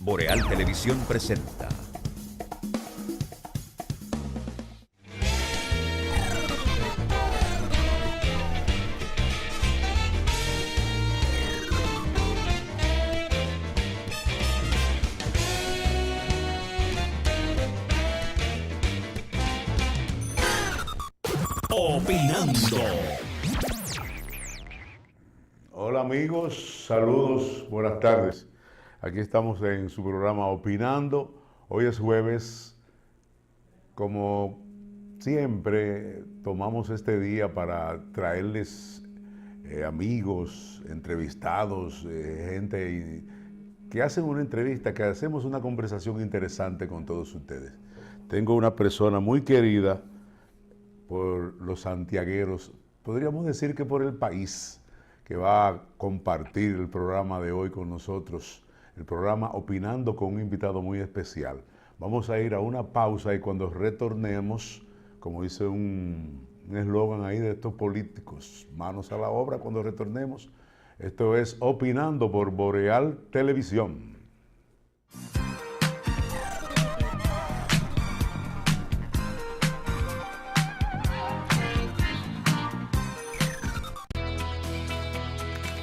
Boreal Televisión presenta. Opinando. Hola amigos, saludos, buenas tardes. Aquí estamos en su programa Opinando. Hoy es jueves. Como siempre, tomamos este día para traerles amigos, entrevistados, gente que hacen una entrevista, que hacemos una conversación interesante con todos ustedes. Tengo una persona muy querida por los santiagueros, podríamos decir que por el país, que va a compartir el programa de hoy con nosotros, el programa Opinando con un invitado muy especial. Vamos a ir a una pausa y cuando retornemos, como dice un eslogan ahí de estos políticos, manos a la obra cuando retornemos. Esto es Opinando por Boreal Televisión.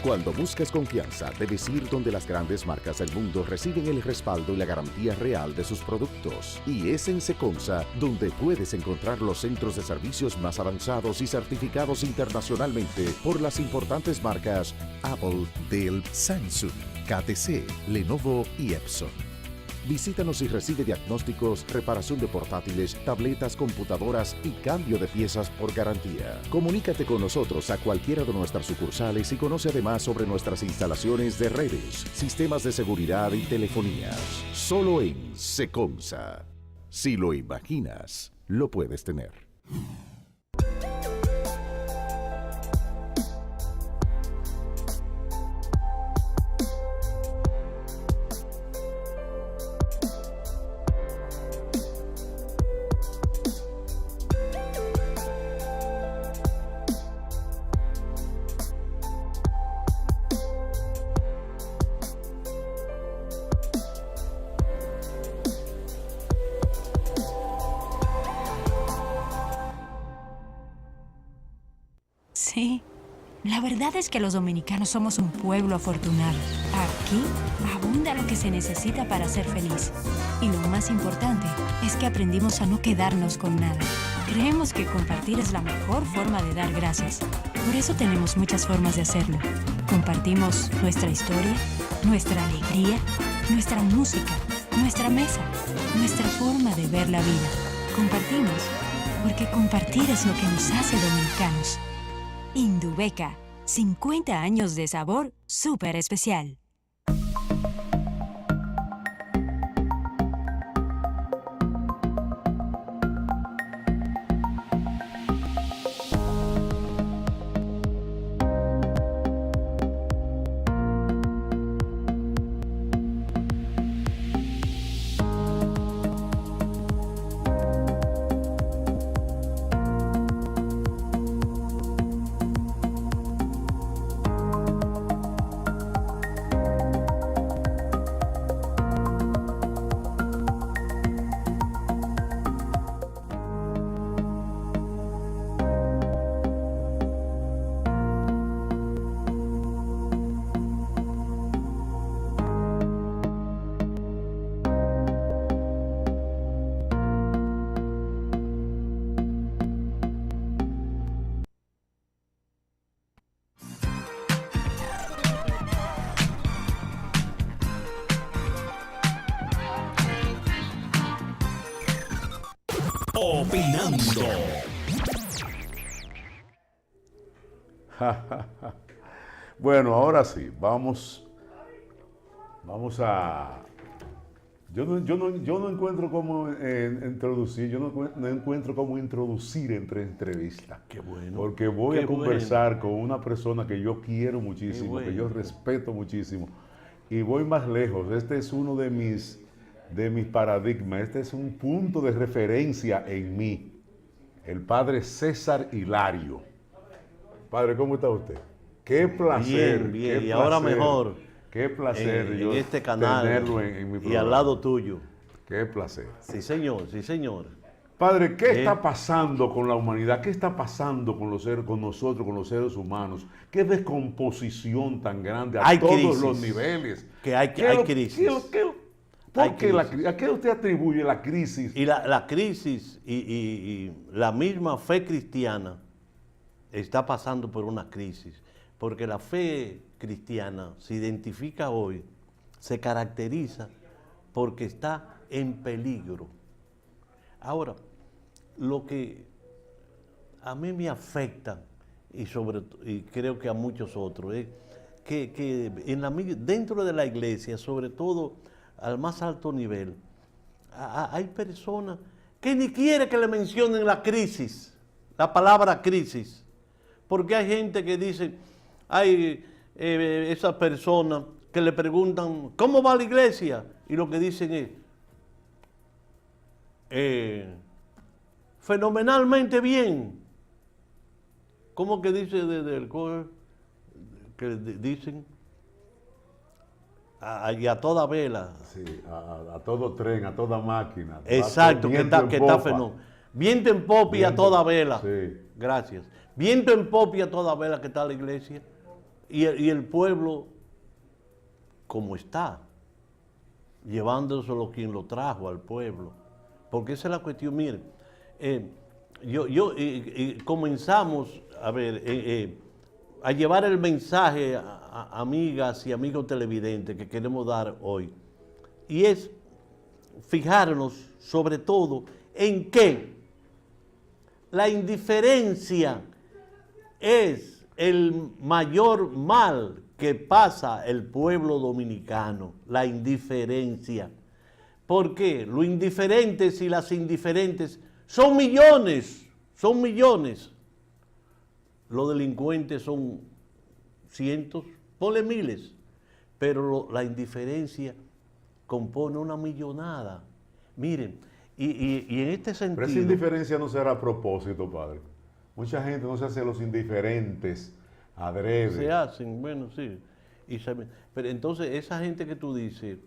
Cuando buscas confianza, debes ir donde las grandes marcas del mundo reciben el respaldo y la garantía real de sus productos. Y es en Seconsa donde puedes encontrar los centros de servicios más avanzados y certificados internacionalmente por las importantes marcas Apple, Dell, Samsung, KTC, Lenovo y Epson. Visítanos y recibe diagnósticos, reparación de portátiles, tabletas, computadoras y cambio de piezas por garantía. Comunícate con nosotros a cualquiera de nuestras sucursales y conoce además sobre nuestras instalaciones de redes, sistemas de seguridad y telefonías. Solo en Seconsa. Si lo imaginas, lo puedes tener. Sí, la verdad es que los dominicanos somos un pueblo afortunado. Aquí abunda lo que se necesita para ser feliz. Y lo más importante es que aprendimos a no quedarnos con nada. Creemos que compartir es la mejor forma de dar gracias. Por eso tenemos muchas formas de hacerlo. Compartimos nuestra historia, nuestra alegría, nuestra música, nuestra mesa, nuestra forma de ver la vida. Compartimos, porque compartir es lo que nos hace dominicanos. Indubeca, 50 años de sabor súper especial. Opinando. Bueno, ahora sí, vamos a... Yo no encuentro cómo introducir, no encuentro cómo introducir entre entrevistas. Qué bueno. Porque voy a conversar con una persona que yo quiero Qué muchísimo, bueno. que yo respeto muchísimo. Y voy más lejos. Este es uno de mis paradigmas. Este es un punto de referencia en mí. El padre César Hilario. Padre, ¿cómo está usted? Qué placer. Bien, qué y ahora placer, mejor. Qué placer en yo este canal tenerlo en mi y programa. al lado tuyo. Qué placer. Sí, señor, sí, señor. Padre, ¿qué Bien. está pasando con la humanidad? ¿Qué está pasando con con nosotros, con los seres humanos? ¿Qué descomposición tan grande a Hay todos crisis. los niveles? Que hay crisis. Hay crisis. ¿A qué usted atribuye la crisis? Y la crisis y la misma fe cristiana está pasando por una crisis, porque la fe cristiana se identifica hoy, se caracteriza porque está en peligro. Ahora, lo que a mí me afecta, y creo que a muchos otros, es que dentro de la iglesia, sobre todo al más alto nivel, hay personas que ni quieren que le mencionen la crisis, la palabra crisis, porque hay gente que dice, hay esas personas que le preguntan, ¿cómo va la iglesia? Y lo que dicen es, fenomenalmente bien. ¿Cómo que dice que dicen? Y a toda vela. Sí, a todo tren, a toda máquina. Exacto, que está fenómeno. Viento en popa y a toda vela. Sí. Gracias. Viento en popa y a toda vela que está la iglesia. Y el pueblo, como está, llevándoselo quien lo trajo al pueblo. Porque esa es la cuestión. Miren, comenzamos a llevar el mensaje a amigas y amigos televidentes que queremos dar hoy. Y es fijarnos sobre todo en que la indiferencia es el mayor mal que pasa el pueblo dominicano, la indiferencia. ¿Por qué? Los indiferentes y las indiferentes son millones, son millones. Los delincuentes son cientos, ponle miles, pero la indiferencia compone una millonada. Miren, y en este sentido... Pero esa indiferencia no será a propósito, padre. Mucha gente no se hace los indiferentes adrede. Se hacen, bueno, sí. Pero entonces esa gente que tú dices,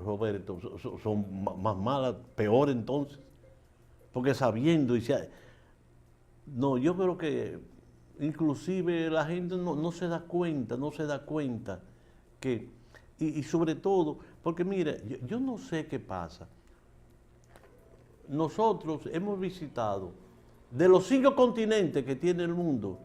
Roberto, son más malas, peor entonces, porque sabiendo no, yo creo que inclusive la gente no se da cuenta que, y sobre todo, porque mira, yo no sé qué pasa. Nosotros hemos visitado, de los 5 continentes que tiene el mundo,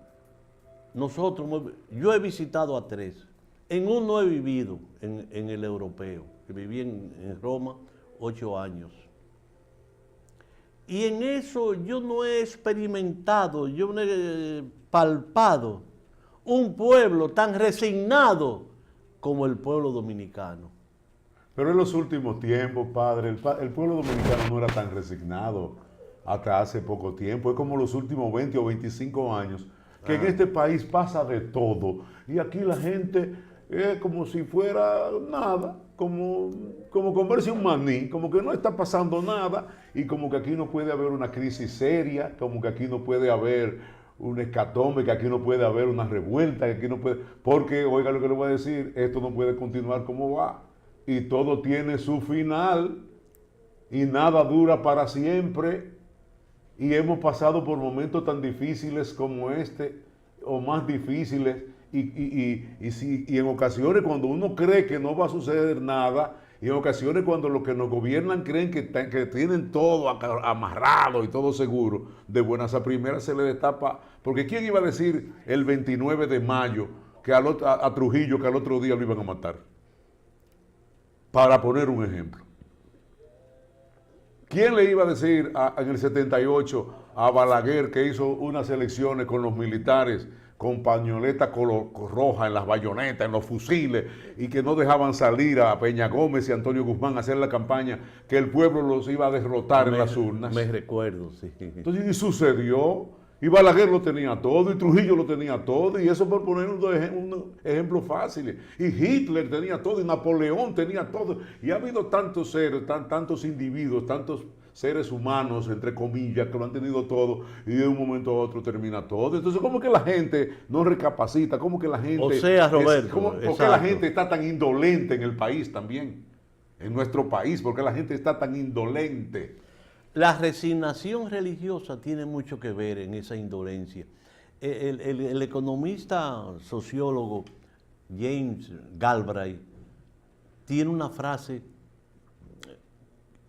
yo he visitado a 3. En uno he vivido, en el europeo, que viví en Roma 8 años. Y en eso yo no he experimentado, yo no he palpado un pueblo tan resignado como el pueblo dominicano. Pero en los últimos tiempos, padre, el pueblo dominicano no era tan resignado hasta hace poco tiempo. Es como los últimos 20 o 25 años, que en este país pasa de todo. Y aquí la gente es como si fuera nada, como comerse un maní, como que no está pasando nada y como que aquí no puede haber una crisis seria, como que aquí no puede haber un hecatombe, que aquí no puede haber una revuelta, que aquí no puede... Porque, oiga lo que le voy a decir, esto no puede continuar como va. Y todo tiene su final y nada dura para siempre. Y hemos pasado por momentos tan difíciles como este, o más difíciles, y en ocasiones cuando uno cree que no va a suceder nada, y en ocasiones cuando los que nos gobiernan creen que tienen todo amarrado y todo seguro, de buenas a primeras se le destapa. Porque ¿quién iba a decir el 29 de mayo que a Trujillo que al otro día lo iban a matar? Para poner un ejemplo. ¿Quién le iba a decir en el 78 a Balaguer, que hizo unas elecciones con los militares, con pañoleta roja en las bayonetas, en los fusiles, y que no dejaban salir a Peña Gómez y Antonio Guzmán a hacer la campaña, que el pueblo los iba a derrotar en las urnas? Me recuerdo, sí. Entonces, y sucedió. Y Balaguer lo tenía todo, y Trujillo lo tenía todo, y eso por poner un ejemplo fácil. Y Hitler tenía todo, y Napoleón tenía todo. Y ha habido tantos seres, tantos individuos, tantos seres humanos, entre comillas, que lo han tenido todo y de un momento a otro termina todo. Entonces, ¿cómo que la gente no recapacita? ¿Cómo que la gente... O sea, Roberto, ¿por qué la exacto. gente está tan indolente en el país también? En nuestro país, ¿por qué la gente está tan indolente? La resignación religiosa tiene mucho que ver en esa indolencia. El economista sociólogo James Galbraith tiene una frase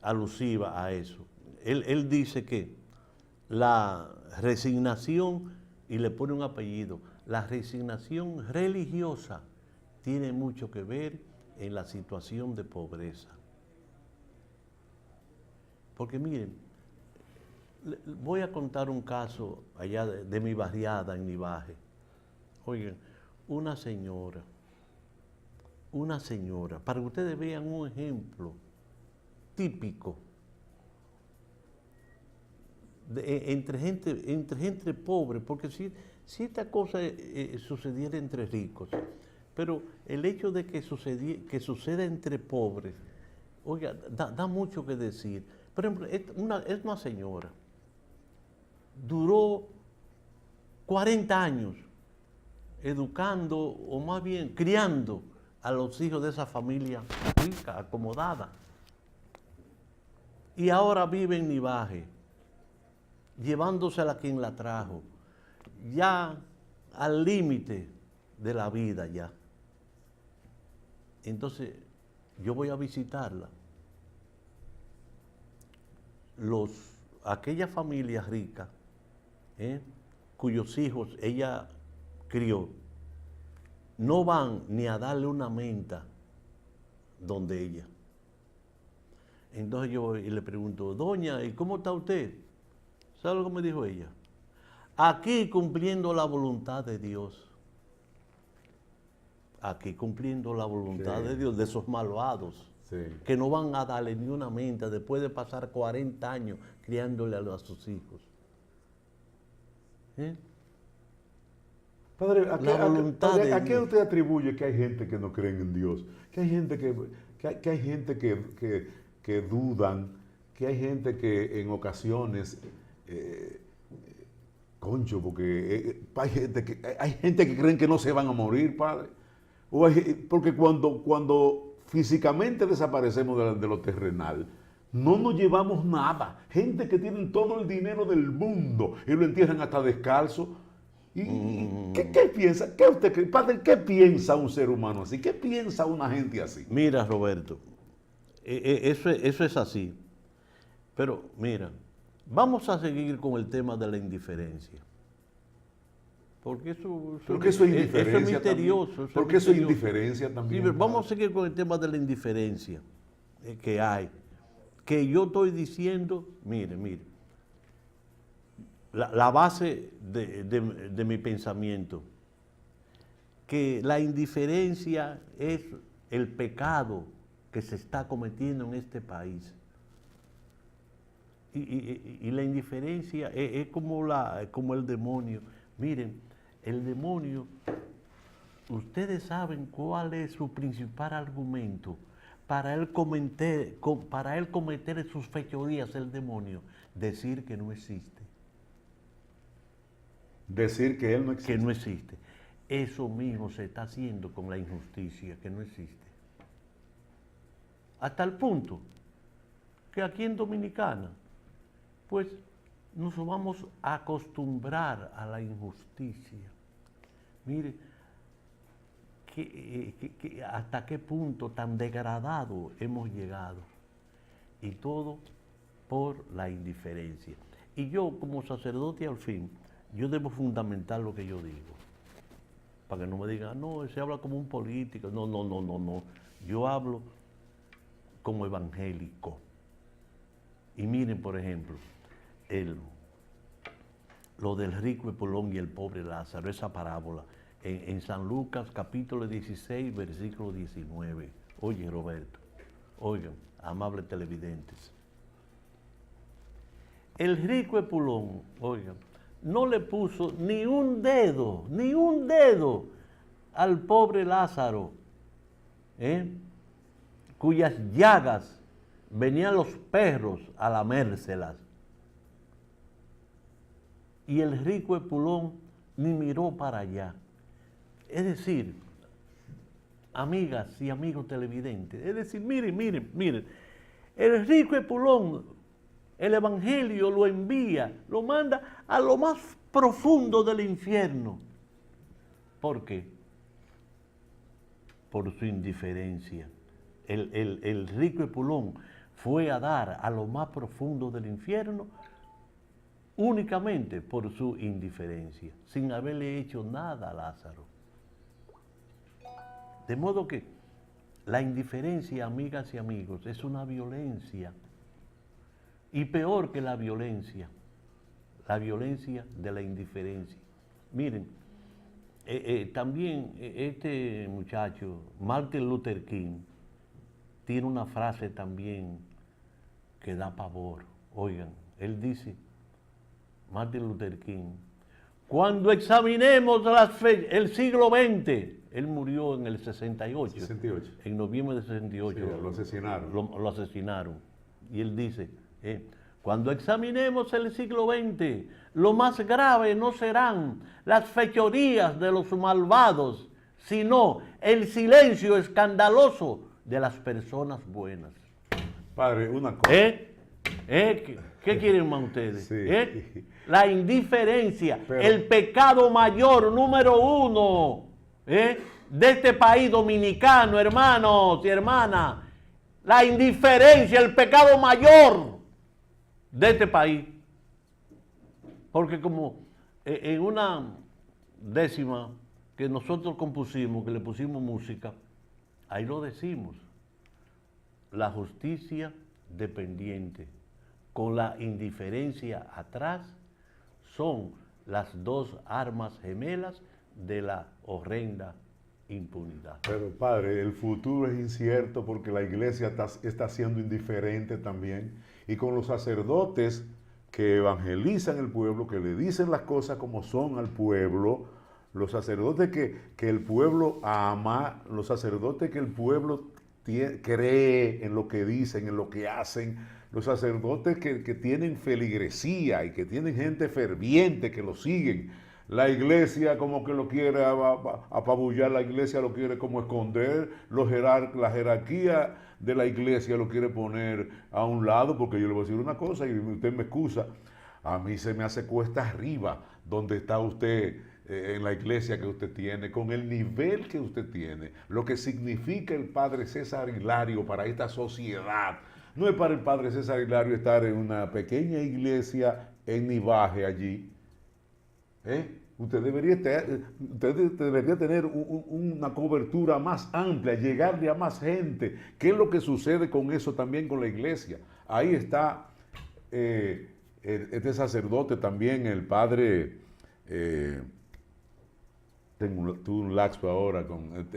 alusiva a eso. Él dice que la resignación, y le pone un apellido, la resignación religiosa tiene mucho que ver en la situación de pobreza. Porque miren, voy a contar un caso allá de mi barriada en Nivaje. Oigan, una señora, para que ustedes vean un ejemplo típico entre gente pobre, porque si esta cosa sucediera entre ricos, pero el hecho de que suceda entre pobres, oiga, da mucho que decir. Por ejemplo, es una señora, duró 40 años educando, o más bien criando a los hijos de esa familia rica, acomodada. Y ahora vive en Nivaje, llevándosela a quien la trajo, ya al límite de la vida ya. Entonces, yo voy a visitarla. Aquella familia rica, cuyos hijos ella crió, no van ni a darle una menta donde ella. Entonces yo voy y le pregunto, doña, ¿y cómo está usted? ¿Sabe lo que me dijo ella? Aquí cumpliendo la voluntad de Dios. Aquí cumpliendo la voluntad de Dios, de esos malvados. Sí. Que no van a darle ni una menta después de pasar 40 años criándole a sus hijos. Padre, ¿a qué Dios. usted atribuye que hay gente que no cree en Dios? Que hay gente que hay gente que dudan, que hay gente que en ocasiones, concho, porque hay gente que creen que no se van a morir, padre. Porque cuando físicamente desaparecemos de lo terrenal, no nos llevamos nada. Gente que tienen todo el dinero del mundo y lo entierran hasta descalzo. ¿Qué piensa? ¿Qué usted cree? Padre, ¿qué piensa un ser humano así? ¿Qué piensa una gente así? Mira, Roberto, eso es así. Pero mira, vamos a seguir con el tema de la indiferencia. Porque eso es indiferencia. Eso es misterioso. También. Porque eso es indiferencia también. Sí, pero vamos a seguir con el tema de la indiferencia que hay. Que yo estoy diciendo, mire, la base de mi pensamiento, que la indiferencia es el pecado que se está cometiendo en este país. Y la indiferencia es como el demonio. Miren, el demonio, ustedes saben cuál es su principal argumento para él cometer sus fechorías, el demonio, decir que no existe. Decir que él no existe. Que no existe. Eso mismo se está haciendo con la injusticia, que no existe. Hasta el punto que aquí en Dominicana, pues nos vamos a acostumbrar a la injusticia. Mire, hasta qué punto tan degradado hemos llegado. Y todo por la indiferencia. Y yo, como sacerdote al fin, yo debo fundamentar lo que yo digo. Para que no me digan, no, se habla como un político. No. Yo hablo como evangélico. Y miren, por ejemplo, lo del rico Epulón y el pobre Lázaro, esa parábola, en San Lucas capítulo 16, versículo 19. Oye, Roberto, oigan, amables televidentes. El rico Epulón, oigan, no le puso ni un dedo al pobre Lázaro, cuyas llagas venían los perros a lamérselas. Y el rico Epulón ni miró para allá. Es decir, amigas y amigos televidentes, es decir, miren, el rico Epulón, el Evangelio lo envía, lo manda a lo más profundo del infierno. ¿Por qué? Por su indiferencia. El rico Epulón fue a dar a lo más profundo del infierno únicamente por su indiferencia, sin haberle hecho nada a Lázaro. De modo que la indiferencia, amigas y amigos, es una violencia. Y peor que la violencia de la indiferencia. Miren, también este muchacho, Martin Luther King, tiene una frase también que da pavor. Oigan, él dice, Martin Luther King, cuando examinemos el siglo XX, él murió en el 68, 68. en noviembre del 68. Sí, lo asesinaron. Lo asesinaron. Y él dice, cuando examinemos el siglo XX, lo más grave no serán las fechorías de los malvados, sino el silencio escandaloso de las personas buenas. Padre, una cosa. ¿Qué quieren más ustedes? Sí. La indiferencia, Pero- el pecado mayor número uno de este país dominicano, hermanos y hermanas. La indiferencia, el pecado mayor de este país. Porque como en una décima que nosotros compusimos, que le pusimos música, ahí lo decimos. La justicia dependiente con la indiferencia atrás son las dos armas gemelas de la horrenda impunidad. Pero padre, el futuro es incierto porque la iglesia está siendo indiferente también. Y con los sacerdotes que evangelizan el pueblo, que le dicen las cosas como son al pueblo, los sacerdotes que el pueblo ama, los sacerdotes que el pueblo cree en lo que dicen, en lo que hacen, los sacerdotes que tienen feligresía y que tienen gente ferviente que lo siguen. La iglesia como que lo quiere apabullar, la iglesia lo quiere como esconder, la jerarquía de la iglesia lo quiere poner a un lado, porque yo le voy a decir una cosa y usted me excusa, a mí se me hace cuesta arriba donde está usted en la iglesia que usted tiene, con el nivel que usted tiene, lo que significa el padre César Hilario para esta sociedad. No es para el padre César Hilario estar en una pequeña iglesia en Nivaje allí. Usted debería tener una cobertura más amplia, llegarle a más gente. ¿Qué es lo que sucede con eso también con la iglesia? Ahí está este sacerdote también, el padre, tuve un laxo ahora con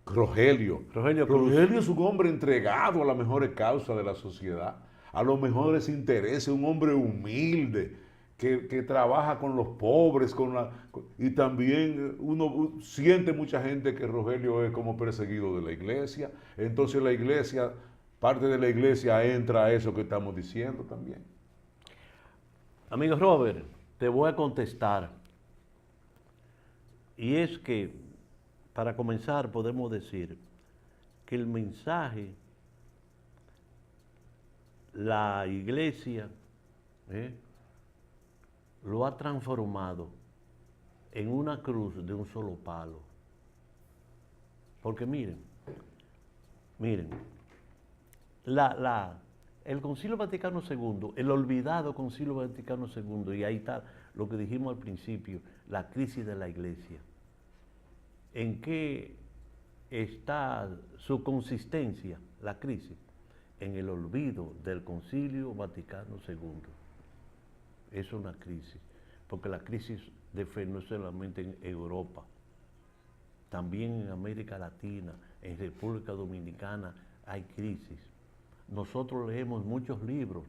Rogelio. Rogelio es un hombre entregado a las mejores causas de la sociedad, a los mejores intereses, un hombre humilde, que trabaja con los pobres, y también uno siente mucha gente que Rogelio es como perseguido de la iglesia. Entonces la iglesia, parte de la iglesia entra a eso que estamos diciendo también. Amigo Robert, te voy a contestar. Y es que, para comenzar, podemos decir que el mensaje, la iglesia, lo ha transformado en una cruz de un solo palo. Porque miren, el Concilio Vaticano II, el olvidado Concilio Vaticano II, y ahí está lo que dijimos al principio, la crisis de la iglesia. ¿En qué está su consistencia, la crisis? En el olvido del Concilio Vaticano II. Es una crisis, porque la crisis de fe no es solamente en Europa, también en América Latina, en República Dominicana hay crisis. Nosotros leemos muchos libros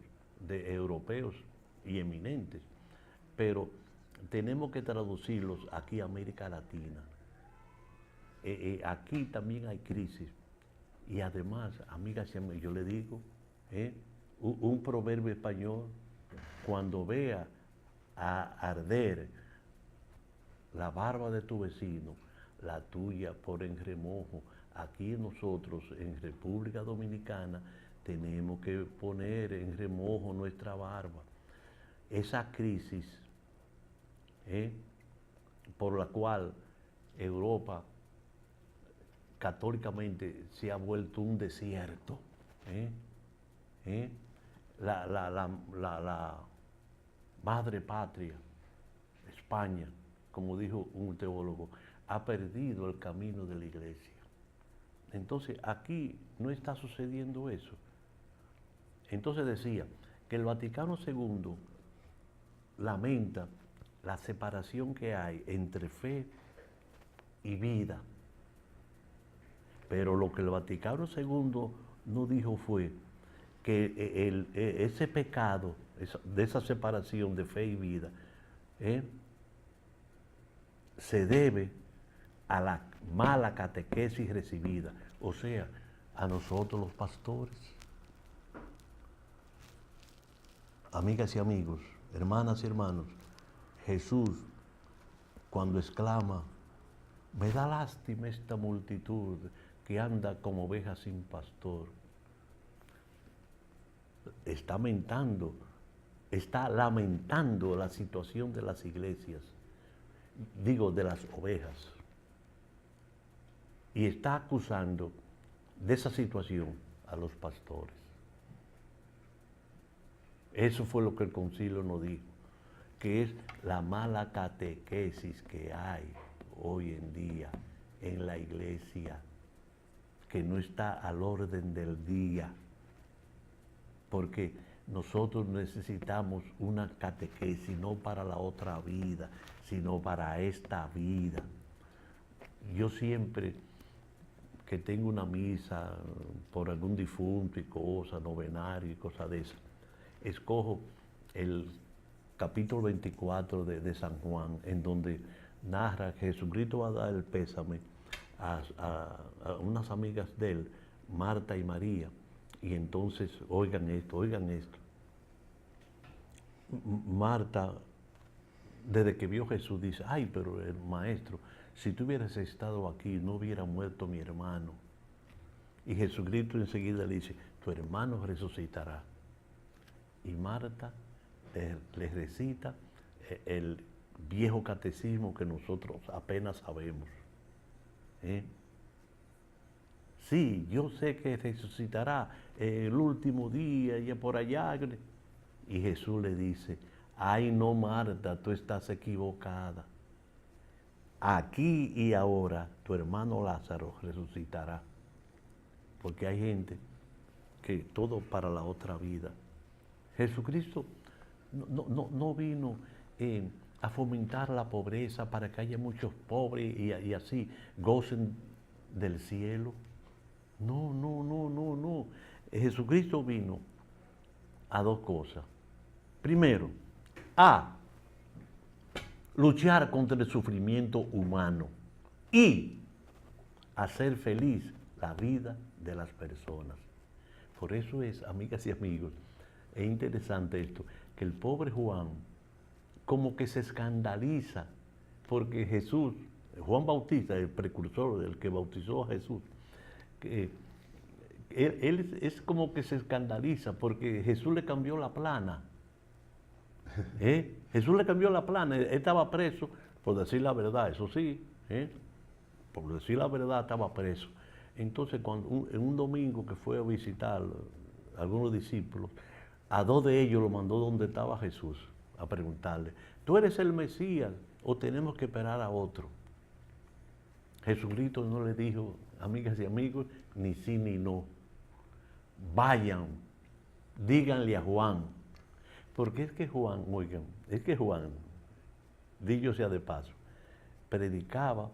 de europeos y eminentes, pero tenemos que traducirlos aquí a América Latina. Aquí también hay crisis. Y además, amigas y amigos, yo le digo, un proverbio español, cuando vea a arder la barba de tu vecino, la tuya por en remojo. Aquí nosotros en República Dominicana tenemos que poner en remojo nuestra barba. Esa crisis por la cual Europa católicamente se ha vuelto un desierto. La madre patria, España, como dijo un teólogo, ha perdido el camino de la iglesia. Entonces aquí no está sucediendo eso. Entonces decía que el Vaticano II lamenta la separación que hay entre fe y vida. Pero lo que el Vaticano II no dijo fue que ese pecado, de esa separación de fe y vida, se debe a la mala catequesis recibida, o sea, a nosotros los pastores. Amigas y amigos, hermanas y hermanos, Jesús, cuando exclama, me da lástima esta multitud que anda como oveja sin pastor, está lamentando la situación de las iglesias, digo, de las ovejas, y está acusando de esa situación a los pastores. Eso fue lo que el concilio nos dijo, que es la mala catequesis que hay hoy en día en la iglesia, que no está al orden del día, porque nosotros necesitamos una catequesis no para la otra vida, sino para esta vida. Yo siempre que tengo una misa por algún difunto y cosas, novenario y cosas de esas, escojo el capítulo 24 de San Juan, en donde narra que Jesucristo va a dar el pésame a unas amigas de él, Marta y María, y entonces, oigan esto. Marta, desde que vio a Jesús, dice, ay, pero el maestro, si tú hubieras estado aquí, no hubiera muerto mi hermano. Y Jesucristo enseguida le dice, tu hermano resucitará. Y Marta le recita el viejo catecismo que nosotros apenas sabemos. Sí, yo sé que resucitará el último día y por allá. Y Jesús le dice, ay no Marta, tú estás equivocada. Aquí y ahora tu hermano Lázaro resucitará. Porque hay gente que todo para la otra vida. Jesucristo no vino a fomentar la pobreza para que haya muchos pobres y así gocen del cielo. No. Jesucristo vino a dos cosas. Primero, a luchar contra el sufrimiento humano y hacer feliz la vida de las personas. Por eso es, amigas y amigos, es interesante esto, que el pobre Juan como que se escandaliza porque Jesús, Juan Bautista, el precursor, el que bautizó a Jesús, que él es como que se escandaliza porque Jesús le cambió la plana. Jesús le cambió la plana, él estaba preso, por decir la verdad, eso sí, por decir la verdad estaba preso. Entonces, en un domingo que fue a visitar a algunos discípulos, a dos de ellos lo mandó donde estaba Jesús, a preguntarle, ¿tú eres el Mesías o tenemos que esperar a otro? Jesucristo no le dijo, amigas y amigos, ni sí ni no. Vayan, díganle a Juan. Porque es que Juan, oigan, dicho sea de paso, predicaba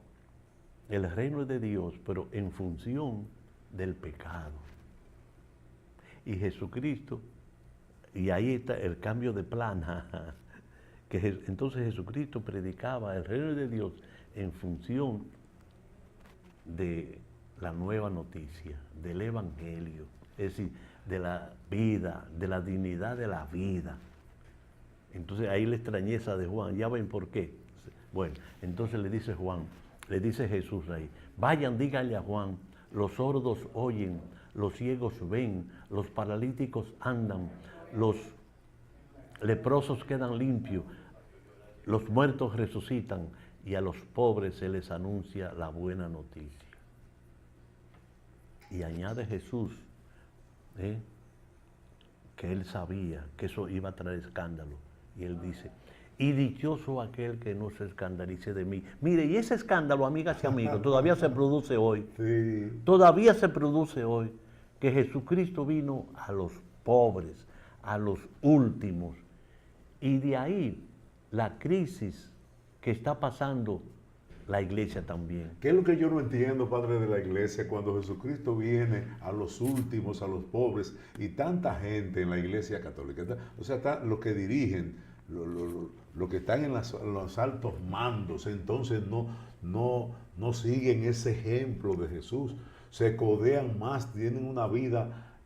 el reino de Dios, pero en función del pecado. Y Jesucristo, y ahí está el cambio de plana, que entonces Jesucristo predicaba el reino de Dios en función de la nueva noticia del Evangelio, es decir, de la vida, de la dignidad de la vida. Entonces ahí la extrañeza de Juan, ya ven por qué. Bueno, entonces le dice Juan, le dice Jesús ahí, vayan, díganle a Juan, los sordos oyen, los ciegos ven, los paralíticos andan, los leprosos quedan limpios, los muertos resucitan y a los pobres se les anuncia la buena noticia. Y añade Jesús, que él sabía que eso iba a traer escándalo. Y él dice, y dichoso aquel que no se escandalice de mí. Mire, y ese escándalo, amigas y amigos, todavía se produce hoy. Sí. Todavía se produce hoy, que Jesucristo vino a los pobres, a los últimos. Y de ahí la crisis que está pasando la iglesia también. ¿Qué es lo que yo no entiendo, padre de la iglesia, cuando Jesucristo viene a los últimos, a los pobres, y tanta gente en la iglesia católica? O sea, los que dirigen, los que están en los altos mandos, entonces no siguen ese ejemplo de Jesús, se codean más, tienen una vida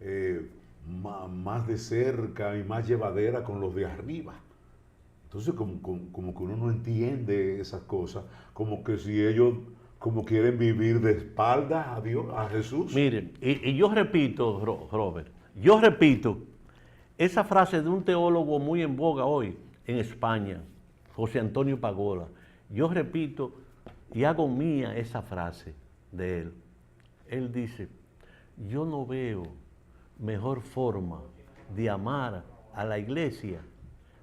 más de cerca y más llevadera con los de arriba. Entonces como que uno no entiende esas cosas, como que si ellos como quieren vivir de espaldas a Dios, a Jesús. Miren, y yo repito, Robert, yo repito esa frase de un teólogo muy en boga hoy en España, José Antonio Pagola. Yo repito y hago mía esa frase de él. Él dice, yo no veo mejor forma de amar a la iglesia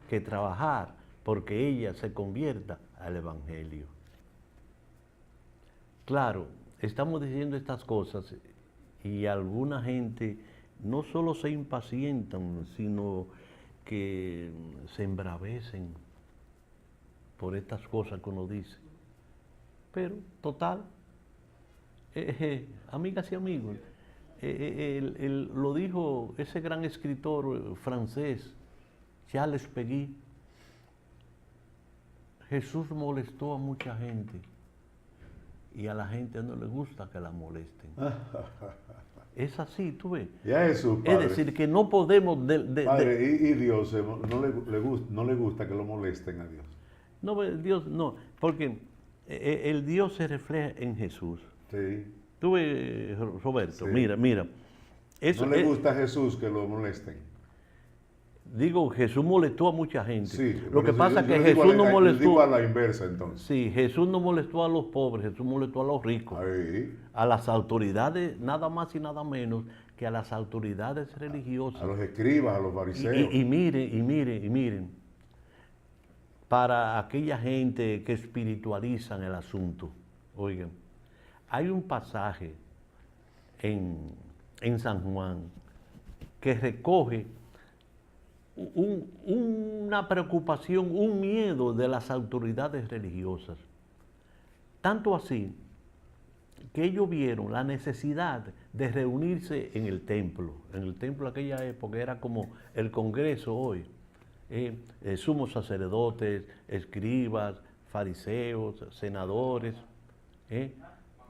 que trabajar porque ella se convierta al Evangelio. Claro, estamos diciendo estas cosas y alguna gente no solo se impacientan, sino que se embravecen por estas cosas que uno dice. Pero, total, amigas y amigos, lo dijo ese gran escritor francés, Charles Péguy. Jesús molestó a mucha gente y a la gente no le gusta que la molesten. Es así, tú ves. Ya Jesús, padre. Es decir, que no podemos... Padre, y Dios no le gusta que lo molesten a Dios. No, Dios no, porque el Dios se refleja en Jesús. Sí. Tú ves, Roberto, Sí. mira. Eso, no le gusta a Jesús que lo molesten. Digo, Jesús molestó a mucha gente. Sí, Lo que pasa es que yo Jesús no molestó... digo a la inversa, entonces. Sí, Jesús no molestó a los pobres, Jesús molestó a los ricos. Ahí. A las autoridades, nada más y nada menos que a las autoridades religiosas. A los escribas, a los fariseos. Y miren, para aquella gente que espiritualizan el asunto, oigan, hay un pasaje en San Juan que recoge una preocupación, un miedo de las autoridades religiosas. Tanto así que ellos vieron la necesidad de reunirse en el templo. En el templo de aquella época era como el Congreso hoy. Sumos sacerdotes, escribas, fariseos, senadores.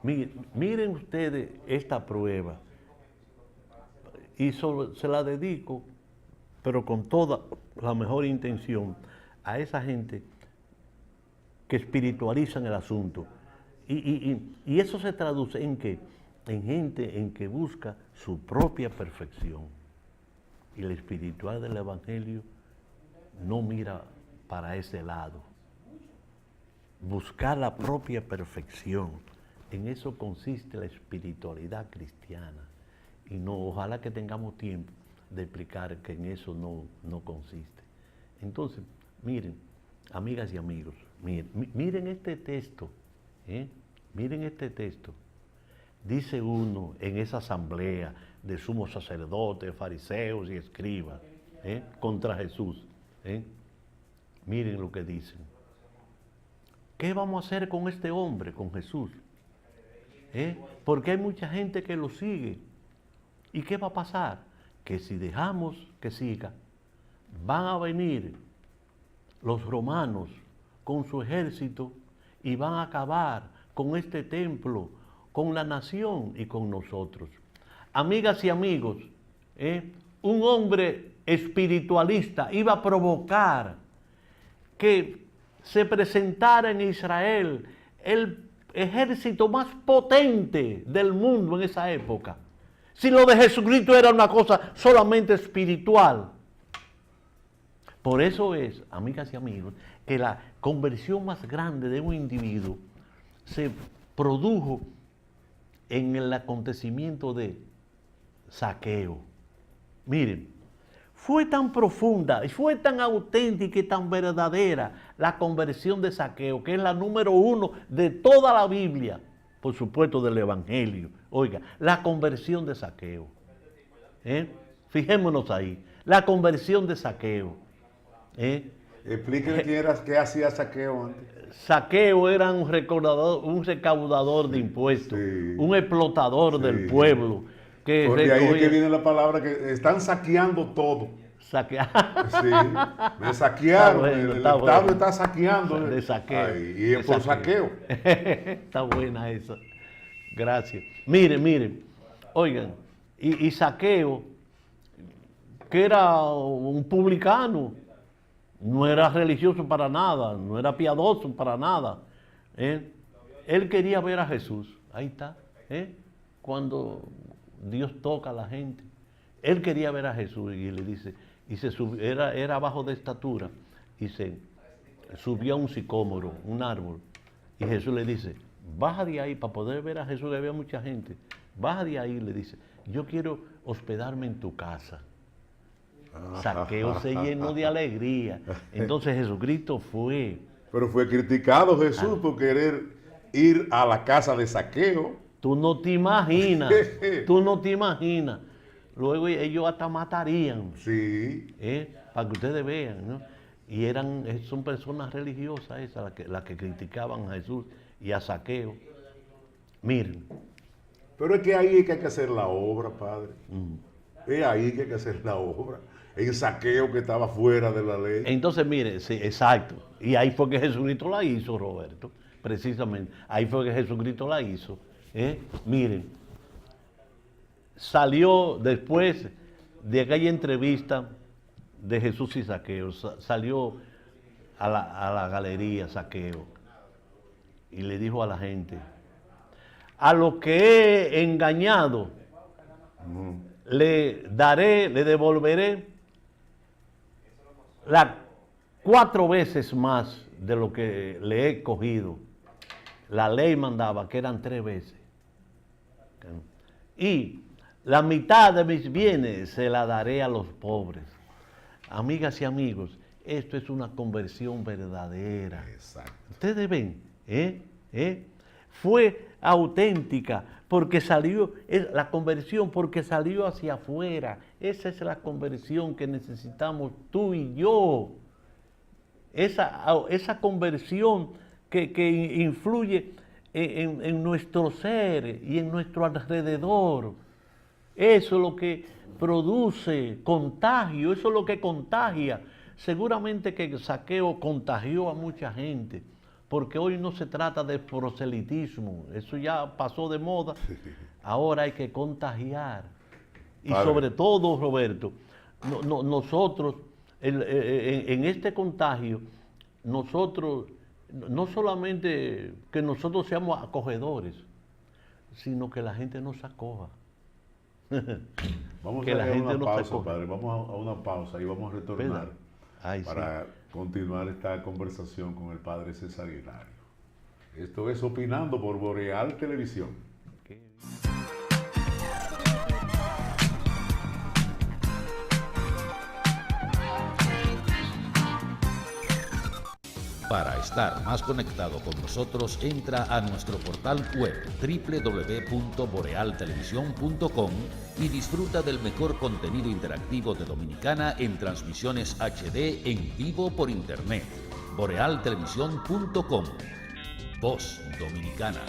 Miren ustedes esta prueba. Y se la dedico, pero con toda la mejor intención, a esa gente que espiritualizan el asunto. Y eso se traduce en qué? En gente en que busca su propia perfección. Y el espiritual del Evangelio no mira para ese lado. Buscar la propia perfección. En eso consiste la espiritualidad cristiana. Y no, ojalá que tengamos tiempo de explicar que en eso no consiste. Entonces, miren, amigas y amigos, miren este texto, miren este texto. Dice uno en esa asamblea de sumos sacerdotes, fariseos y escribas, contra Jesús. Miren lo que dicen. ¿Qué vamos a hacer con este hombre, con Jesús? Porque hay mucha gente que lo sigue. ¿Y qué va a pasar? Que si dejamos que siga, van a venir los romanos con su ejército y van a acabar con este templo, con la nación y con nosotros. Amigas y amigos, un hombre espiritualista iba a provocar que se presentara en Israel el ejército más potente del mundo en esa época. Si lo de Jesucristo era una cosa solamente espiritual. Por eso es, amigas y amigos, que la conversión más grande de un individuo se produjo en el acontecimiento de Zaqueo. Miren, fue tan profunda, y fue tan auténtica y tan verdadera la conversión de Zaqueo, que es la número 1 de toda la Biblia, por supuesto del Evangelio. Oiga, la conversión de Zaqueo. Fijémonos ahí, la conversión de Zaqueo. Explíquenle qué hacía Zaqueo antes. Zaqueo era un recaudador de impuestos, Sí. un explotador del pueblo. Que Porque ahí es que recogía- viene la palabra que están saqueando todo. saquea- Sí, me saquearon, Está bueno, el está Estado bueno. está saqueando. De saqueo. Ay, y es De por saqueo. Está buena esa. Gracias. Miren. Oigan, y Zaqueo, que era un publicano, no era religioso para nada, no era piadoso para nada. Él quería ver a Jesús. Ahí está. Cuando Dios toca a la gente. Él quería ver a Jesús y le dice, y se subió, era bajo de estatura, y se subió a un sicómoro, un árbol, y Jesús le dice, baja de ahí para poder ver a Jesús, que había mucha gente, baja de ahí, le dice, yo quiero hospedarme en tu casa. Zaqueo se llenó de alegría. Entonces Jesucristo fue. Pero fue criticado Jesús por querer ir a la casa de Zaqueo. Tú no te imaginas, Luego ellos hasta matarían, Sí. para que ustedes vean, ¿no? Y son personas religiosas esas las que criticaban a Jesús y a Zaqueo. Miren, Pero es que ahí es que hay que hacer la obra, padre. Es ahí que hay que hacer la obra. En Zaqueo que estaba fuera de la ley. entonces miren, sí, exacto. Y ahí fue que Jesucristo la hizo, Roberto, precisamente. Ahí fue que Jesucristo la hizo. Miren, salió después de aquella entrevista de Jesús y Zaqueo, salió a la galería Zaqueo y le dijo a la gente, a lo que he engañado, le devolveré 4 veces más de lo que le he cogido. La ley mandaba que eran 3 veces. Y la mitad de mis bienes se la daré a los pobres. Amigas y amigos, esto es una conversión verdadera. Exacto. Ustedes ven, fue auténtica porque salió, la conversión porque salió hacia afuera. Esa es la conversión que necesitamos tú y yo. Esa conversión que influye en nuestro ser y en nuestro alrededor. Eso es lo que produce contagio, eso es lo que contagia. Seguramente que Zaqueo contagió a mucha gente, porque hoy no se trata de proselitismo, eso ya pasó de moda, ahora hay que contagiar. Y Padre. sobre todo, Roberto, nosotros, en este contagio, nosotros, no solamente que nosotros seamos acogedores, sino que la gente nos acoja. Vamos Que a la hacer gente una no se pausa, coja. padre. Vamos a una pausa y vamos a retornar ¿Verdad? Ay, sí. para continuar esta conversación con el padre César Hilario. Esto es Opinando por Boreal Televisión. Para estar más conectado con nosotros, entra a nuestro portal web www.borealtelevisión.com y disfruta del mejor contenido interactivo de Dominicana en transmisiones HD en vivo por internet. borealtelevisión.com. Voz Dominicana.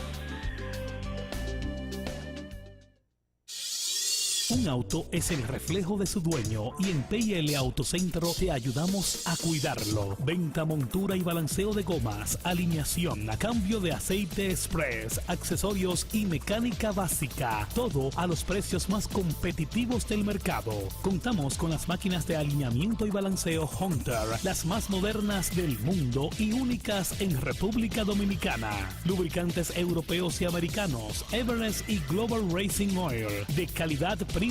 Un auto es el reflejo de su dueño y en PIL Autocentro te ayudamos a cuidarlo. Venta, montura y balanceo de gomas, alineación, cambio de aceite express, accesorios y mecánica básica. Todo a los precios más competitivos del mercado. Contamos con las máquinas de alineamiento y balanceo Hunter, las más modernas del mundo y únicas en República Dominicana. Lubricantes europeos y americanos, Everest y Global Racing Oil, de calidad premium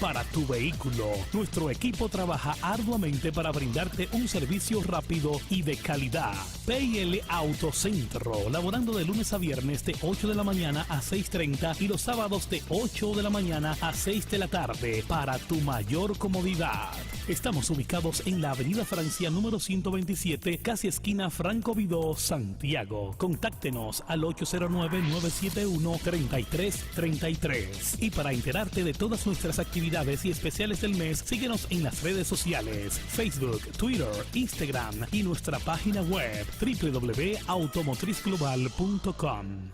para tu vehículo. Nuestro equipo trabaja arduamente para brindarte un servicio rápido y de calidad. PIL Autocentro, laborando de lunes a viernes de 8 de la mañana a 6:30 y los sábados de 8 de la mañana a 6 de la tarde para tu mayor comodidad. Estamos ubicados en la Avenida Francia número 127, casi esquina Franco Vidó, Santiago. Contáctenos al 809-971-3333. Y para enterarte de todas nuestras actividades y especiales del mes, síguenos en las redes sociales, Facebook, Twitter, Instagram y nuestra página web www.automotrizglobal.com.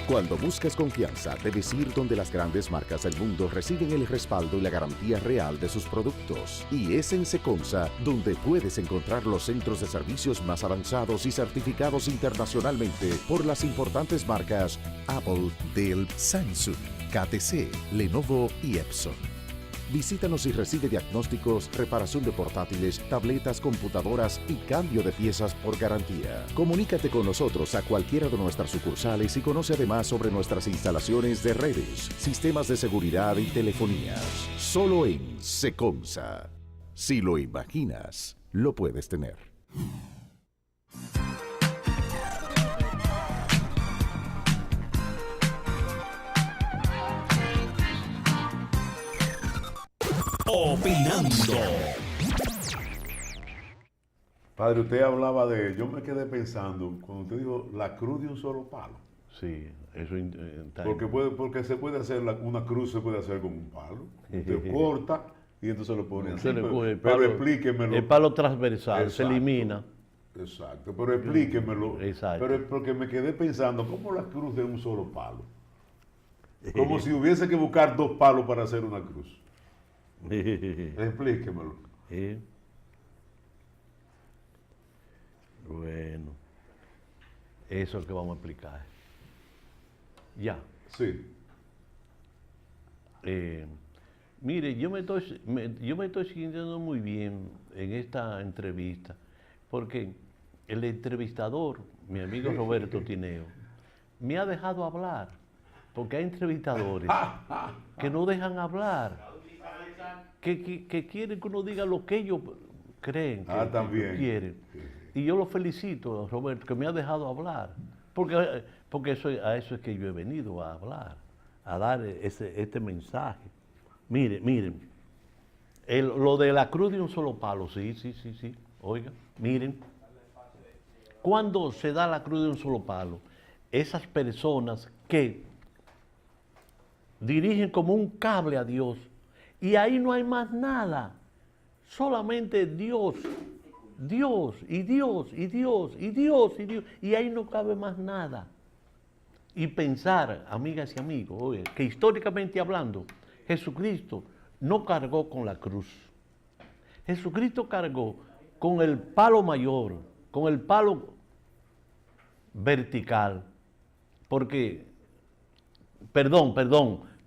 Cuando buscas confianza, debes ir donde las grandes marcas del mundo reciben el respaldo y la garantía real de sus productos. Y es en Seconsa donde puedes encontrar los centros de servicios más avanzados y certificados internacionalmente por las importantes marcas Apple, Dell, Samsung, KTC, Lenovo y Epson. Visítanos y recibe diagnósticos, reparación de portátiles, tabletas, computadoras y cambio de piezas por garantía. Comunícate con nosotros a cualquiera de nuestras sucursales y conoce además sobre nuestras instalaciones de redes, sistemas de seguridad y telefonías. Solo en Seconsa. Si lo imaginas, lo puedes tener. Opinando. Padre, usted hablaba de, yo me quedé pensando, cuando usted dijo la cruz de un solo palo. Sí, eso está Porque se puede hacer, una cruz se puede hacer con un palo. Usted corta y entonces lo pone así. Pero explíquemelo. El palo transversal Exacto. se elimina. Exacto, pero explíquemelo. Exacto. Pero porque me quedé pensando, ¿cómo la cruz de un solo palo? Como si hubiese que buscar dos palos para hacer una cruz. Explíquemelo. Bueno, eso es lo que vamos a explicar. Ya. Sí. Mire, yo me estoy sintiendo muy bien en esta entrevista, porque el entrevistador, mi amigo Roberto Tineo, me ha dejado hablar, porque hay entrevistadores que no dejan hablar, que quieren que uno diga lo que ellos creen que quieren. Y yo lo felicito, Roberto, que me ha dejado hablar, porque a eso es que yo he venido a hablar, a dar este mensaje. Miren, lo de la cruz de un solo palo, sí, oiga, miren, cuando se da la cruz de un solo palo, esas personas que dirigen como un cable a Dios. Y ahí no hay más nada. Solamente Dios, Dios, y Dios, y Dios, y Dios, y Dios. Y ahí no cabe más nada. Y pensar, amigas y amigos, oye, que históricamente hablando, Jesucristo no cargó con la cruz. Jesucristo cargó con el palo mayor, con el palo vertical, porque, perdón,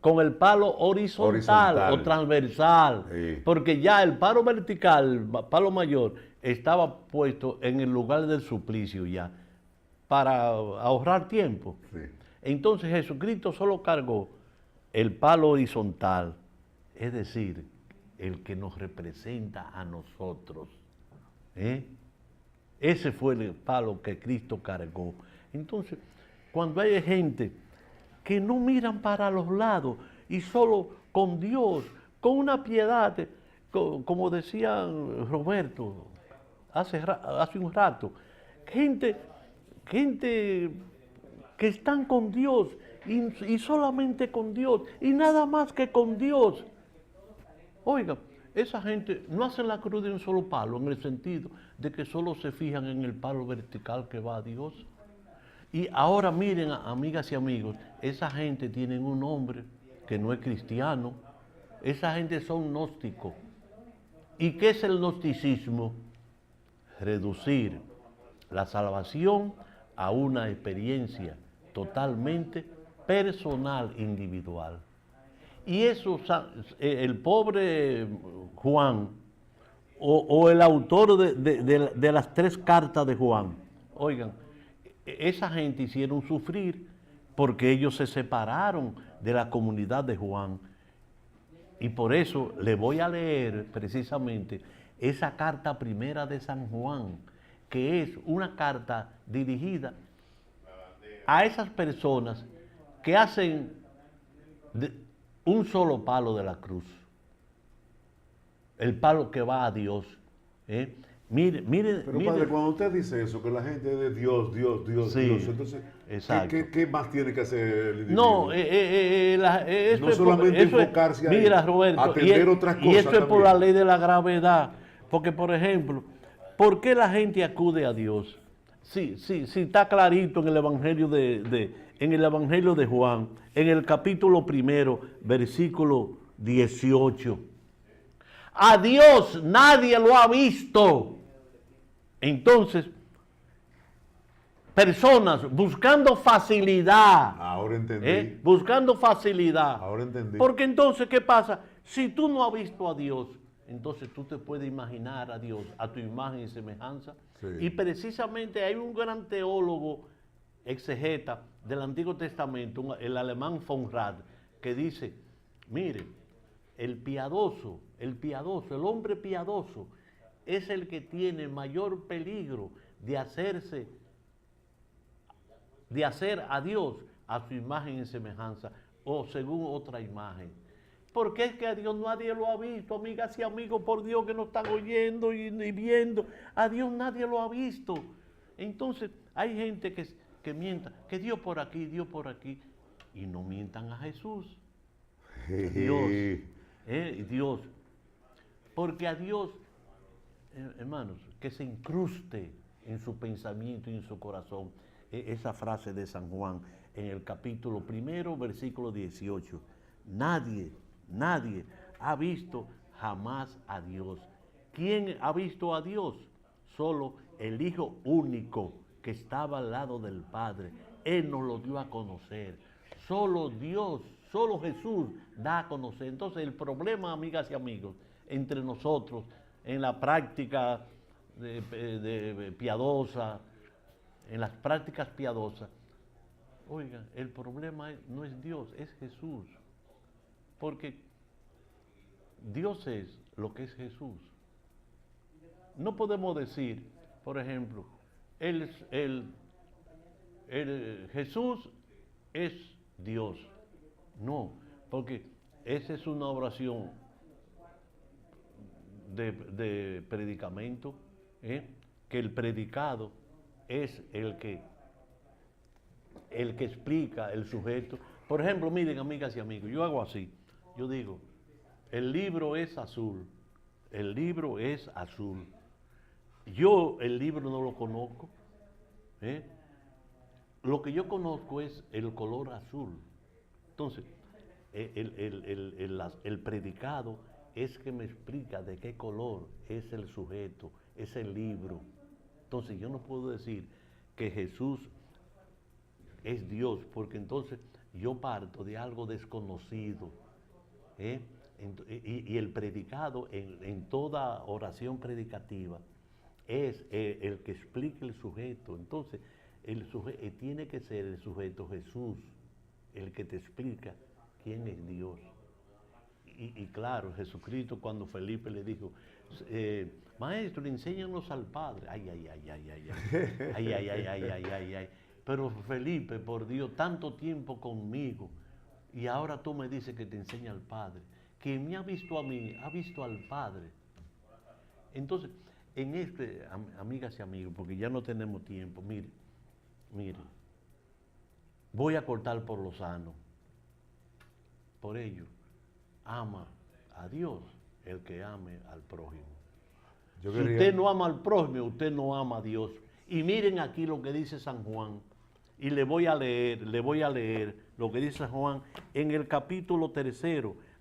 con el palo horizontal. O transversal, Sí. porque ya el palo vertical, palo mayor, estaba puesto en el lugar del suplicio ya, para ahorrar tiempo. Sí. Entonces Jesucristo solo cargó el palo horizontal, es decir, el que nos representa a nosotros. Ese fue el palo que Cristo cargó. Entonces, cuando hay gente que no miran para los lados y solo con Dios, con una piedad, como decía Roberto hace un rato, gente que están con Dios y solamente con Dios y nada más que con Dios. Oiga, esa gente no hace la cruz de un solo palo, en el sentido de que solo se fijan en el palo vertical que va a Dios. Y ahora miren, amigas y amigos, esa gente tiene un nombre que no es cristiano. Esa gente son gnósticos. ¿Y qué es el gnosticismo? Reducir la salvación a una experiencia totalmente personal, individual. Y eso, el pobre Juan, o el autor de las 3 cartas de Juan, oigan, esa gente hicieron sufrir porque ellos se separaron de la comunidad de Juan. Y por eso le voy a leer precisamente esa carta primera de San Juan, que es una carta dirigida a esas personas que hacen un solo palo de la cruz, el palo que va a Dios. Mire, Pero padre, cuando usted dice eso, que la gente es de Dios, Sí, Dios, entonces, exacto. ¿qué más tiene que hacer el individuo? No, eso No es solamente eso es- enfocarse ahí, mira, Roberto, atender otras y eso cosas es por la también. ley de la gravedad. Porque, por ejemplo, ¿por qué la gente acude a Dios? Sí, está clarito en el Evangelio en el Evangelio de Juan, en el capítulo 1, versículo 18. A Dios nadie lo ha visto. Entonces, personas buscando facilidad. Ahora entendí. Buscando facilidad. Ahora entendí. Porque entonces, ¿qué pasa? Si tú no has visto a Dios, entonces tú te puedes imaginar a Dios a tu imagen y semejanza. Sí. Y precisamente hay un gran teólogo exegeta del Antiguo Testamento, el alemán von Rad, que dice, mire, el hombre piadoso, es el que tiene mayor peligro de hacer a Dios a su imagen y semejanza, o según otra imagen. Porque es que a Dios nadie lo ha visto, amigas y amigos, por Dios que nos están oyendo y viendo, a Dios nadie lo ha visto. Entonces, hay gente que mienta, que Dios por aquí, y no mientan a Jesús. Dios. Porque a Dios, hermanos, que se incruste en su pensamiento y en su corazón esa frase de San Juan en el capítulo 1, versículo 18. Nadie ha visto jamás a Dios. ¿Quién ha visto a Dios? Solo el Hijo único que estaba al lado del Padre. Él nos lo dio a conocer. Solo Dios, solo Jesús da a conocer. Entonces el problema, amigas y amigos, entre nosotros, en la práctica piadosa, en las prácticas piadosas, oigan, el problema no es Dios, es Jesús. Porque Dios es lo que es Jesús. No podemos decir, por ejemplo, Jesús es Dios. No, porque esa es una oración de predicamento, que el predicado es el que explica el sujeto, Por ejemplo, miren, amigas y amigos, yo hago así. Yo digo, el libro es azul. El libro es azul. Yo el libro no lo conozco. ¿Eh? Lo que yo conozco es el color azul. Entonces, el predicado es que me explica de qué color es el sujeto, es el libro. Entonces, yo no puedo decir que Jesús es Dios, porque entonces yo parto de algo desconocido. Y el predicado en toda oración predicativa es el que explique el sujeto. Entonces, tiene que ser el sujeto Jesús, el que te explica quién es Dios. Y claro, Jesucristo cuando Felipe le dijo, maestro, enséñanos al Padre. Ay, ay, ay, ay, ay, ay, ay, ay, ay, ay, ay, ay, ay. Pero Felipe, por Dios, tanto tiempo conmigo, y ahora tú me dices que te enseña al Padre. Quien me ha visto a mí, ha visto al Padre. Entonces, en amigas y amigos, porque ya no tenemos tiempo, mire, voy a cortar por lo sano. Por ello, ama a Dios el que ame al prójimo. Si usted no ama al prójimo, usted no ama a Dios. Y miren aquí lo que dice San Juan. Y le voy a leer lo que dice San Juan en el capítulo 3,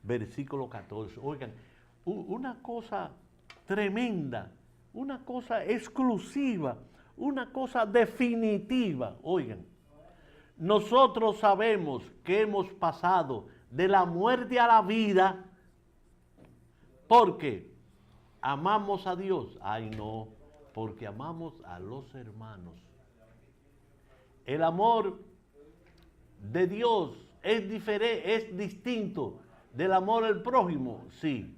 versículo 14. Oigan, una cosa tremenda, una cosa exclusiva, una cosa definitiva. Oigan, nosotros sabemos que hemos pasado de la muerte a la vida porque amamos a Dios. Ay, no, porque amamos a los hermanos. El amor de Dios es diferente, es distinto del amor al prójimo, sí.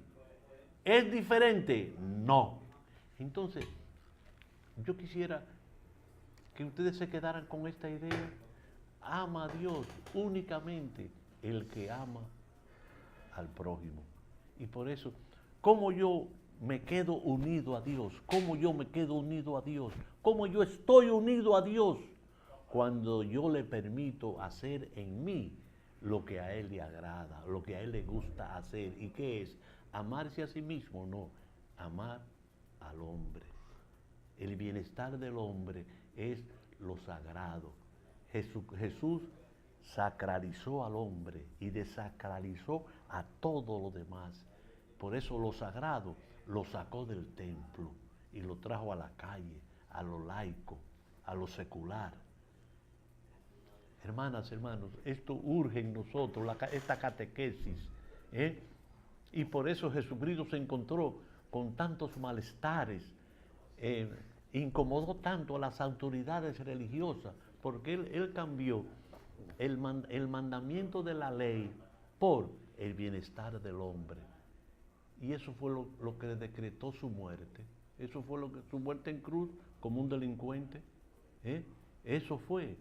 ¿Es diferente? No. Entonces, yo quisiera que ustedes se quedaran con esta idea. Ama a Dios únicamente el que ama al prójimo. Y por eso, ¿cómo yo me quedo unido a Dios? ¿Cómo yo me quedo unido a Dios? ¿Cómo yo estoy unido a Dios? Cuando yo le permito hacer en mí lo que a Él le agrada, lo que a Él le gusta hacer. ¿Y qué es? Amarse a sí mismo, no, amar al hombre. El bienestar del hombre es lo sagrado. Jesús sacralizó al hombre y desacralizó a todo lo demás. Por eso lo sagrado lo sacó del templo y lo trajo a la calle, a lo laico, a lo secular. Hermanas, hermanos, esto urge en nosotros, esta catequesis. Y por eso Jesucristo se encontró con tantos malestares, incomodó tanto a las autoridades religiosas, porque él cambió el mandamiento de la ley por el bienestar del hombre. Y eso fue lo que decretó su muerte. Eso fue su muerte en cruz como un delincuente. Eso fue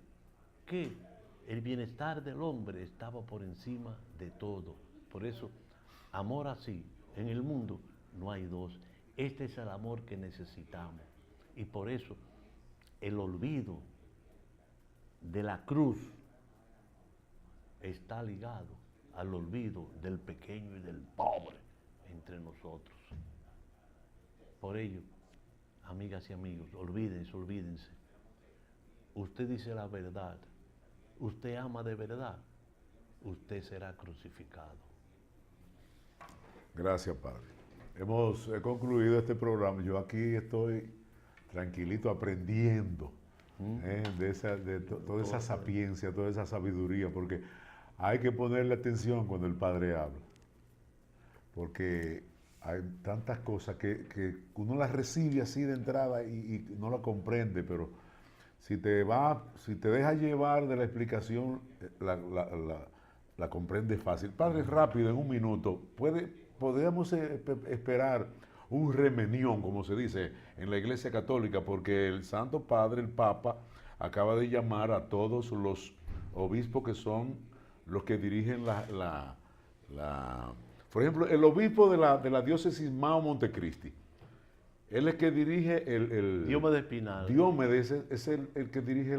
que el bienestar del hombre estaba por encima de todo. Por eso, amor así, en el mundo no hay dos. Este es el amor que necesitamos. Y por eso, el olvido de la cruz está ligado al olvido del pequeño y del pobre entre nosotros. Por ello, amigas y amigos, olvídense. Usted dice la verdad. Usted ama de verdad, usted será crucificado. Gracias, Padre. Hemos concluido este programa. Yo aquí estoy tranquilito aprendiendo de toda esa sapiencia, toda esa sabiduría, porque hay que ponerle atención cuando el Padre habla. Porque hay tantas cosas que uno las recibe así de entrada y no la comprende, pero si te dejas llevar de la explicación, la comprendes fácil. Padre, rápido, en un minuto, podríamos esperar un remenión, como se dice en la Iglesia Católica, porque el Santo Padre, el Papa, acaba de llamar a todos los obispos que son los que dirigen por ejemplo, el obispo de la diócesis Mao Montecristi. Él es que dirige el Diomedes Espinal. Diomedes es el que dirige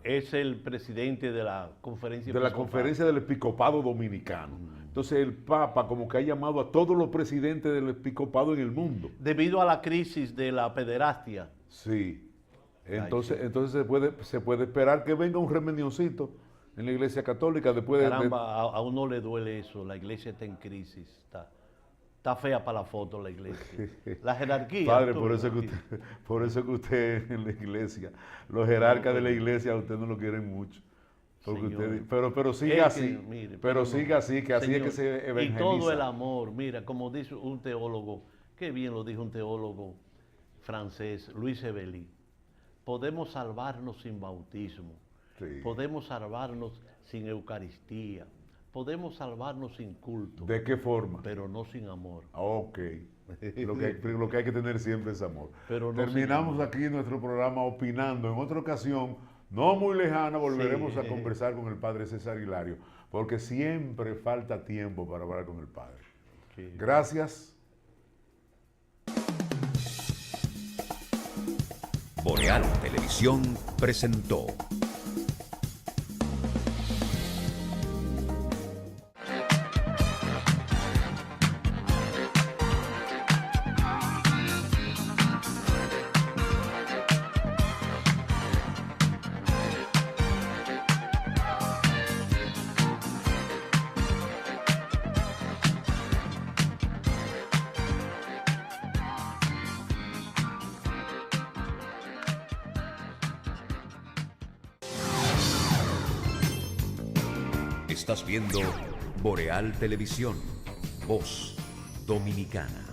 Es el presidente de la conferencia de la episcopal. conferencia del episcopado dominicano. Entonces el Papa como que ha llamado a todos los presidentes del episcopado en el mundo. Debido a la crisis de la pederastia. Sí. Entonces se puede esperar que venga un remenioncito en la iglesia católica después Caramba, a uno le duele eso. La iglesia está en crisis. Está fea para la foto la iglesia. La jerarquía. Padre, tú, por eso que usted en la iglesia, los jerarcas de la iglesia a usted no lo quieren mucho. Porque usted, pero siga así, siga así, que así es que se evangeliza. Y todo el amor, mira, como dice un teólogo, qué bien lo dijo un teólogo francés, Luis Ebelí, podemos salvarnos sin bautismo, Sí. podemos salvarnos sin Eucaristía, podemos salvarnos sin culto, ¿De qué forma? pero no sin amor. Ok. Lo que hay que tener siempre es amor. Pero no Terminamos sin amor. aquí nuestro programa opinando. En otra ocasión, no muy lejana, volveremos Sí. a conversar con el padre César Hilario, porque siempre falta tiempo para hablar con el padre. Sí. Gracias. Boreal Televisión presentó. Estás viendo Boreal Televisión, voz dominicana.